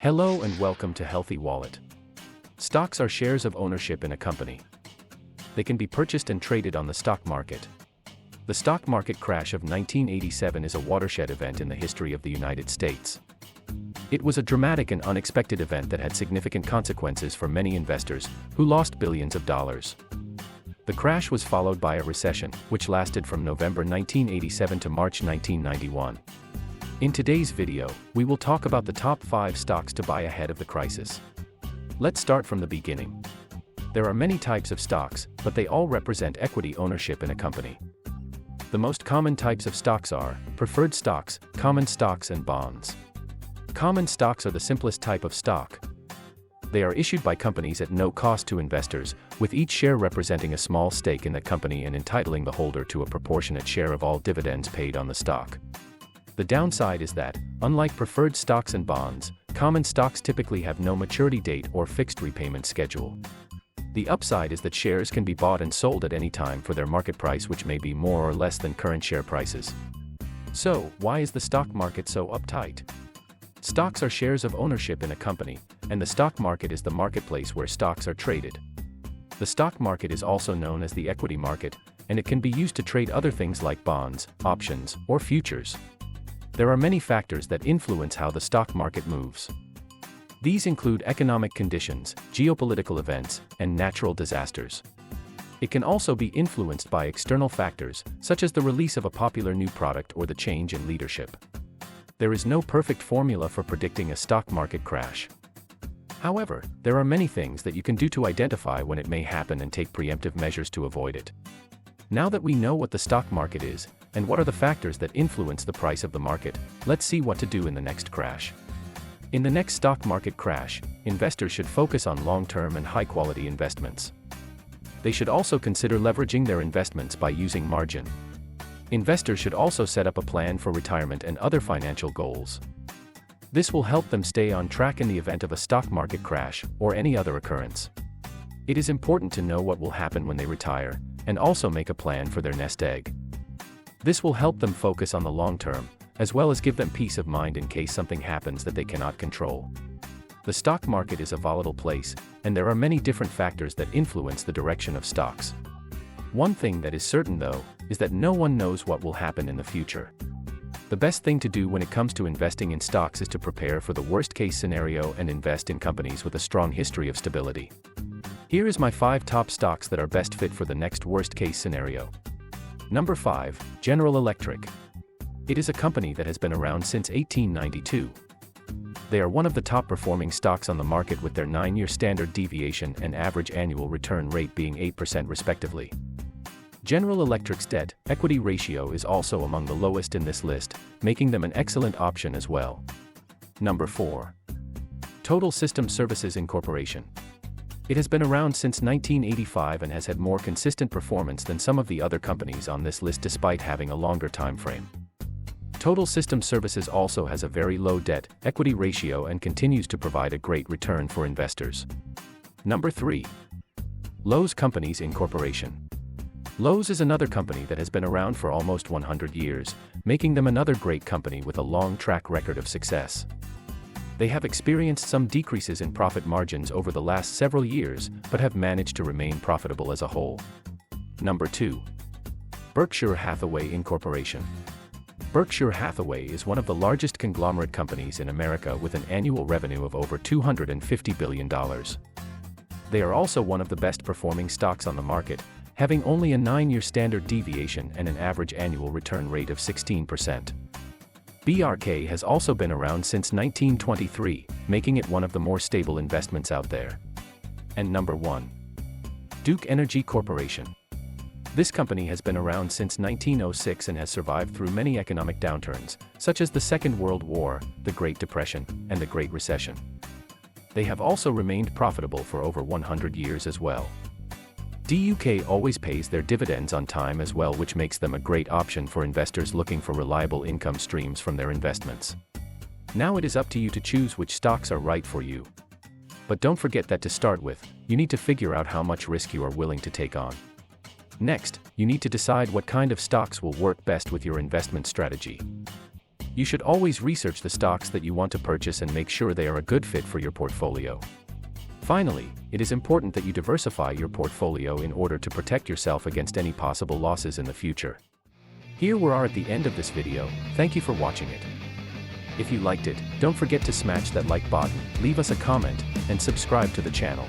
Hello and welcome to Healthy Wallet. Stocks are shares of ownership in a company. They can be purchased and traded on the stock market. The stock market crash of 1987 is a watershed event in the history of the United States. It was a dramatic and unexpected event that had significant consequences for many investors, who lost billions of dollars. The crash was followed by a recession, which lasted from November 1987 to March 1991. In today's video, we will talk about the top 5 stocks to buy ahead of the crisis. Let's start from the beginning. There are many types of stocks, but they all represent equity ownership in a company. The most common types of stocks are preferred stocks, common stocks, and bonds. Common stocks are the simplest type of stock. They are issued by companies at no cost to investors, with each share representing a small stake in the company and entitling the holder to a proportionate share of all dividends paid on the stock. The downside is that, unlike preferred stocks and bonds, common stocks typically have no maturity date or fixed repayment schedule. The upside is that shares can be bought and sold at any time for their market price, which may be more or less than current share prices. So, why is the stock market so uptight? Stocks are shares of ownership in a company, and the stock market is the marketplace where stocks are traded. The stock market is also known as the equity market, and it can be used to trade other things like bonds, options, or futures. There are many factors that influence how the stock market moves. These include economic conditions, geopolitical events, and natural disasters. It can also be influenced by external factors, such as the release of a popular new product or the change in leadership. There is no perfect formula for predicting a stock market crash. However, there are many things that you can do to identify when it may happen and take preemptive measures to avoid it. Now that we know what the stock market is, and what are the factors that influence the price of the market, let's see what to do in the next crash. In the next stock market crash, investors should focus on long-term and high-quality investments. They should also consider leveraging their investments by using margin. Investors should also set up a plan for retirement and other financial goals. This will help them stay on track in the event of a stock market crash or any other occurrence. It is important to know what will happen when they retire, and also make a plan for their nest egg. This will help them focus on the long term, as well as give them peace of mind in case something happens that they cannot control. The stock market is a volatile place, and there are many different factors that influence the direction of stocks. One thing that is certain though, is that no one knows what will happen in the future. The best thing to do when it comes to investing in stocks is to prepare for the worst-case scenario and invest in companies with a strong history of stability. Here is my 5 top stocks that are best fit for the next worst-case scenario. Number 5, General Electric. It is a company that has been around since 1892. They are one of the top-performing stocks on the market, with their 9-year standard deviation and average annual return rate being 8% respectively. General Electric's debt-equity ratio is also among the lowest in this list, making them an excellent option as well. Number 4. Total System Services Incorporation. It has been around since 1985 and has had more consistent performance than some of the other companies on this list despite having a longer time frame. Total System Services also has a very low debt-equity ratio and continues to provide a great return for investors. Number 3. Lowe's Companies Incorporation. Lowe's is another company that has been around for almost 100 years, making them another great company with a long track record of success. They have experienced some decreases in profit margins over the last several years, but have managed to remain profitable as a whole. Number 2. Berkshire Hathaway Incorporation. Berkshire Hathaway is one of the largest conglomerate companies in America with an annual revenue of over $250 billion. They are also one of the best performing stocks on the market, having only a 9-year standard deviation and an average annual return rate of 16%. BRK has also been around since 1923, making it one of the more stable investments out there. And number 1. Duke Energy Corporation. This company has been around since 1906 and has survived through many economic downturns, such as the Second World War, the Great Depression, and the Great Recession. They have also remained profitable for over 100 years as well. DUK always pays their dividends on time as well, which makes them a great option for investors looking for reliable income streams from their investments. Now it is up to you to choose which stocks are right for you. But don't forget that to start with, you need to figure out how much risk you are willing to take on. Next, you need to decide what kind of stocks will work best with your investment strategy. You should always research the stocks that you want to purchase and make sure they are a good fit for your portfolio. Finally, it is important that you diversify your portfolio in order to protect yourself against any possible losses in the future. Here we are at the end of this video. Thank you for watching it. If you liked it, don't forget to smash that like button, leave us a comment, and subscribe to the channel.